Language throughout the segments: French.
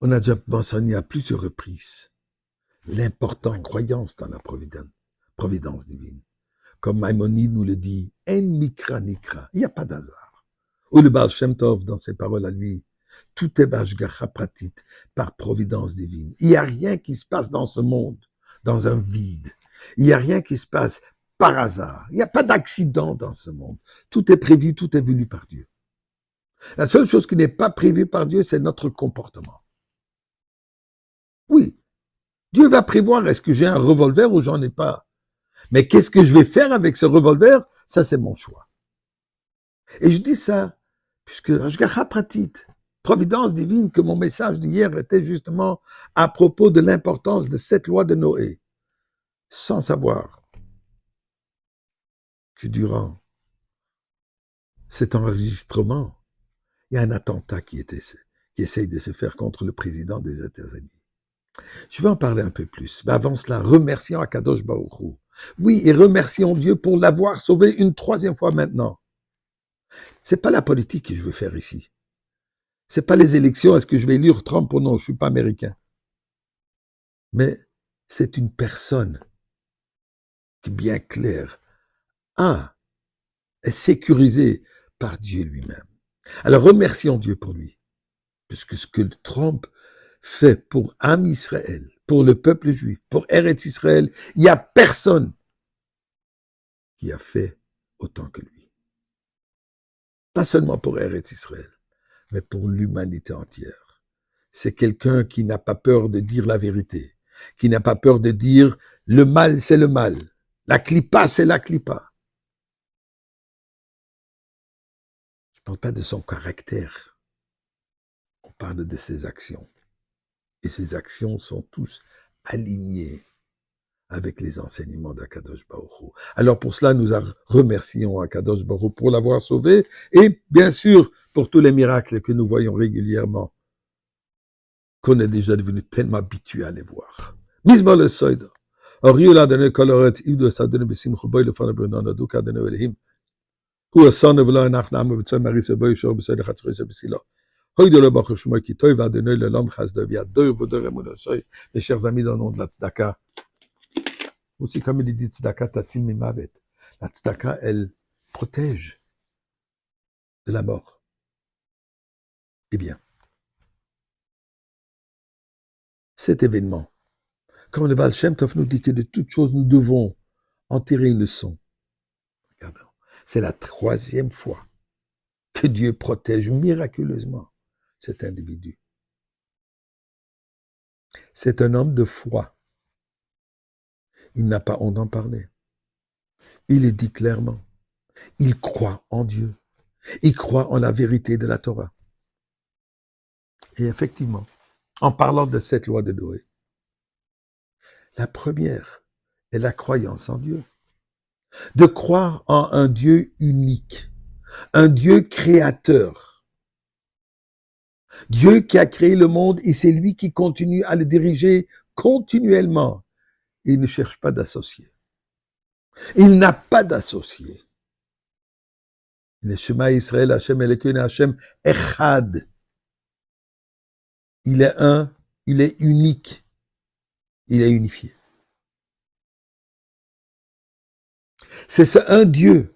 On a déjà mentionné à plusieurs reprises l'importante croyance dans la providence divine. Comme Maïmonide nous le dit, en mikra nikra, il n'y a pas d'hasard. Ou le Baal Shem Tov, dans ses paroles à lui, tout est bashgacha pratit, par providence divine. Il n'y a rien qui se passe dans ce monde, dans un vide. Il n'y a rien qui se passe par hasard. Il n'y a pas d'accident dans ce monde. Tout est prévu, tout est voulu par Dieu. La seule chose qui n'est pas prévue par Dieu, c'est notre comportement. Oui, Dieu va prévoir, est-ce que j'ai un revolver ou j'en ai pas? Mais qu'est-ce que je vais faire avec ce revolver? Ça, c'est mon choix. Et je dis ça, puisque Hashgacha Pratit, providence divine, que mon message d'hier était justement à propos de l'importance de cette loi de Noé, sans savoir que durant cet enregistrement, il y a un attentat qui essaye de se faire contre le président des États-Unis. Je vais en parler un peu plus. Mais avant cela, remercions Akadosh Baruch Hu. Oui, et remercions Dieu pour l'avoir sauvé une troisième fois maintenant. C'est pas la politique que je veux faire ici. C'est pas les élections, est-ce que je vais élire Trump ou non, je suis pas américain. Mais c'est une personne qui est bien claire. Est sécurisée par Dieu lui-même. Alors remercions Dieu pour lui. Puisque ce que Trump fait pour Am Israël, pour le peuple juif, pour Eretz Israël, il n'y a personne qui a fait autant que lui. Pas seulement pour Eretz Israël, mais pour l'humanité entière. C'est quelqu'un qui n'a pas peur de dire la vérité, qui n'a pas peur de dire le mal, c'est le mal. La clipa, c'est la clipa. Je ne parle pas de son caractère. On parle de ses actions. Et ses actions sont tous alignées avec les enseignements d'Akadosh Baruch Hu. Alors pour cela, nous remercions Akadosh Baruch Hu pour l'avoir sauvé et bien sûr pour tous les miracles que nous voyons régulièrement, qu'on est déjà devenu tellement habitué à les voir. Mizmor le Soid. Oriol Adonai Koloret, Ivdo Sadonai Besimcho Boy le Fana Brunan Aduk Adonai Elohim. Hu Asan Evla Enach Nam Vitzoy Maris Boy Shor Besoy Lechatzroy Besila. Hoyde le Baruch Shmoy Kitoy va Adonai le Lam Chasdav Yadoy Vodor Emunosoy. Mes chers amis, dans le nom de la Tzedaka, aussi comme il dit Tzedaka Tatim Mimavet. La Tzedaka, elle protège de la mort. Eh bien, cet événement, comme le Baal Shem Tov nous dit que de toute chose nous devons en tirer une leçon. Regardons, c'est la troisième fois que Dieu protège miraculeusement cet individu. C'est un homme de foi. Il n'a pas honte d'en parler. Il le dit clairement. Il croit en Dieu. Il croit en la vérité de la Torah. Et effectivement, en parlant de cette loi de Noé, la première est la croyance en Dieu. De croire en un Dieu unique, un Dieu créateur. Dieu qui a créé le monde et c'est lui qui continue à le diriger continuellement. Il ne cherche pas d'associé. Il n'a pas d'associé. Le Shema Israël, Hashem Elokeinu Hashem Echad. Il est un, il est unique, il est unifié. C'est ce un Dieu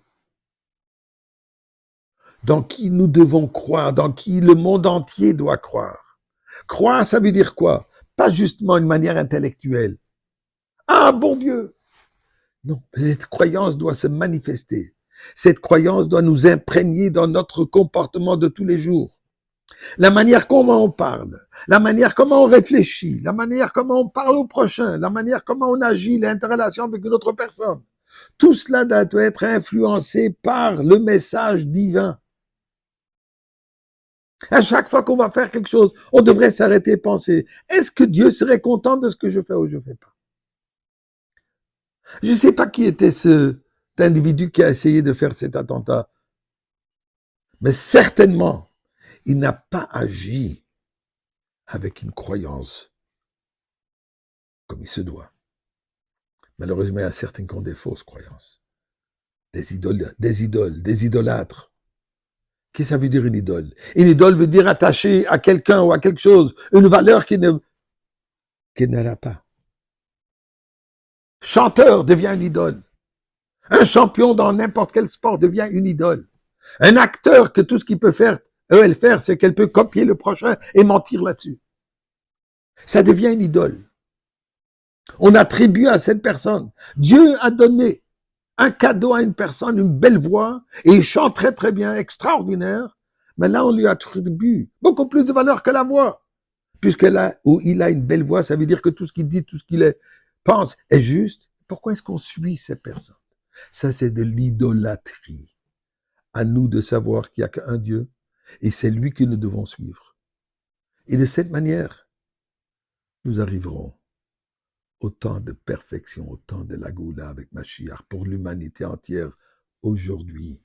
dans qui nous devons croire, dans qui le monde entier doit croire. Croire, ça veut dire quoi? Pas justement une manière intellectuelle. Ah, bon Dieu! Non, cette croyance doit se manifester. Cette croyance doit nous imprégner dans notre comportement de tous les jours. La manière comment on parle, la manière comment on réfléchit, la manière comment on parle au prochain, la manière comment on agit, l'interrelation avec une autre personne. Tout cela doit être influencé par le message divin. À chaque fois qu'on va faire quelque chose, on devrait s'arrêter et penser, est-ce que Dieu serait content de ce que je fais ou je ne fais pas? Je ne sais pas qui était cet individu qui a essayé de faire cet attentat, mais certainement, il n'a pas agi avec une croyance comme il se doit. Malheureusement, il y a certains qui ont des fausses croyances, des idolâtres, Qu'est-ce que ça veut dire une idole? Une idole veut dire attaché à quelqu'un ou à quelque chose, une valeur qui ne l'a pas. Chanteur devient une idole. Un champion dans n'importe quel sport devient une idole. Un acteur que tout ce qu'il peut faire, elle faire, c'est qu'elle peut copier le prochain et mentir là-dessus. Ça devient une idole. On attribue à cette personne. Dieu a donné un cadeau à une personne, une belle voix, et il chante très très bien, extraordinaire. Mais là, on lui attribue beaucoup plus de valeur que la voix. Puisque là où il a une belle voix, ça veut dire que tout ce qu'il dit, tout ce qu'il pense est juste. Pourquoi est-ce qu'on suit ces personnes? Ça, c'est de l'idolâtrie. À nous de savoir qu'il n'y a qu'un Dieu, et c'est lui que nous devons suivre. Et de cette manière, nous arriverons au temps de perfection, au temps de la Goula avec Mashiach pour l'humanité entière aujourd'hui.